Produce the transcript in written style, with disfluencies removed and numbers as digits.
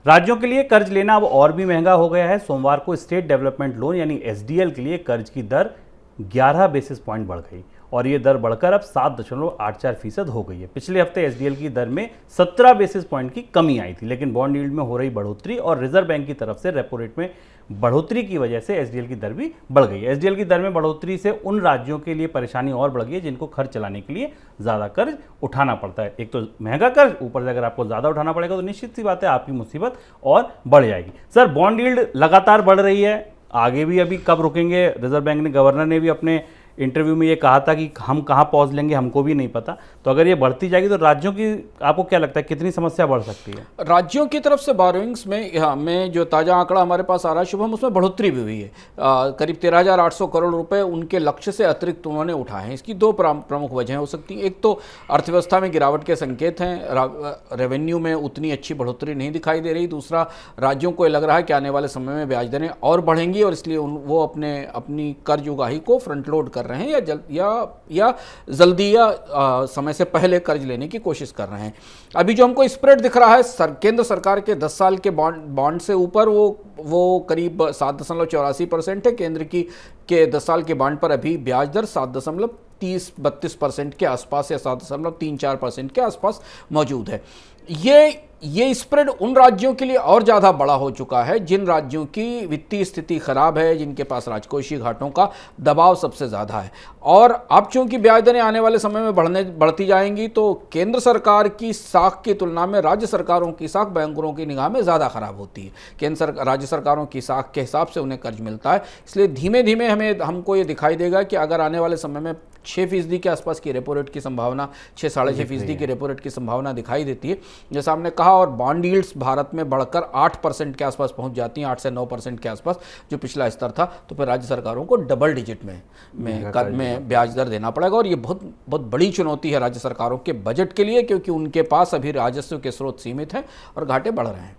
राज्यों के लिए कर्ज लेना अब और भी महंगा हो गया है। सोमवार को स्टेट डेवलपमेंट लोन यानी एसडीएल के लिए कर्ज की दर 11 बेसिस पॉइंट बढ़ गई और ये दर बढ़कर अब 7.84% हो गई है। पिछले हफ्ते एसडीएल की दर में 17 बेसिस पॉइंट की कमी आई थी, लेकिन बॉन्ड यील्ड में हो रही बढ़ोतरी और रिजर्व बैंक की तरफ से रेपो रेट में बढ़ोतरी की वजह से एसडीएल की दर भी बढ़ गई है। एसडीएल की दर में बढ़ोतरी से उन राज्यों के लिए परेशानी और बढ़ गई है जिनको खर्च चलाने के लिए ज़्यादा कर्ज उठाना पड़ता है। एक तो महंगा कर्ज, ऊपर से अगर आपको ज़्यादा उठाना पड़ेगा तो निश्चित सी बात है आपकी मुसीबत और बढ़ जाएगी। सर, बॉन्ड यील्ड लगातार बढ़ रही है, आगे भी अभी कब रुकेंगे? रिजर्व बैंक ने, गवर्नर ने भी अपने इंटरव्यू में ये कहा था कि हम कहाँ पहुँच लेंगे हमको भी नहीं पता। तो अगर ये बढ़ती जाएगी तो राज्यों की, आपको क्या लगता है कितनी समस्या बढ़ सकती है? राज्यों की तरफ से बोरोइंग्स में जो ताज़ा आंकड़ा हमारे पास आ रहा है शुभम, उसमें बढ़ोतरी भी हुई है। करीब 13,800 करोड़ रुपए उनके लक्ष्य से अतिरिक्त उन्होंने उठाए हैं। इसकी दो प्रमुख वजहें हो सकती हैं। एक तो अर्थव्यवस्था में गिरावट के संकेत हैं, रेवेन्यू में उतनी अच्छी बढ़ोतरी नहीं दिखाई दे रही। दूसरा, राज्यों को लग रहा है कि आने वाले समय में ब्याज दरें और बढ़ेंगी और इसलिए वो अपनी कर्ज उगाही को फ्रंट लोड कर रहे हैं या जल्दी या समय से पहले कर्ज लेने की कोशिश कर रहे हैं। अभी जो हमको स्प्रेड दिख रहा है केंद्र सरकार के 10 साल के बॉन्ड से ऊपर, वो करीब 7.84% है। केंद्र के 10 साल के बॉन्ड पर अभी ब्याज दर 7.32% के आसपास या 7.34% के आसपास मौजूद है। ये स्प्रेड उन राज्यों के लिए और ज़्यादा बड़ा हो चुका है जिन राज्यों की वित्तीय स्थिति खराब है, जिनके पास राजकोषीय घाटों का दबाव सबसे ज़्यादा है। और अब चूंकि ब्याज दरें आने वाले समय में बढ़ती जाएंगी तो केंद्र सरकार की साख की तुलना में राज्य सरकारों की साख बैंकरों की निगाह में ज़्यादा खराब होती है। राज्य सरकारों की साख के हिसाब से उन्हें कर्ज मिलता है, इसलिए धीमे धीमे हमको ये दिखाई देगा कि अगर आने वाले समय में 6% के आसपास की रेपो रेट की संभावना, 6-6.5% की रेपो रेट की संभावना दिखाई देती है, जैसा हमने कहा। और बॉन्ड यील्ड्स भारत में बढ़कर 8% के आसपास पहुंच जाती हैं, 8 से 9% के आसपास, जो पिछला स्तर था। तो फिर राज्य सरकारों को डबल डिजिट में ब्याज दर देना पड़ेगा और ये बहुत बड़ी चुनौती है राज्य सरकारों के बजट के लिए, क्योंकि उनके पास अभी राजस्व के स्रोत सीमित हैं और घाटे बढ़ रहे हैं।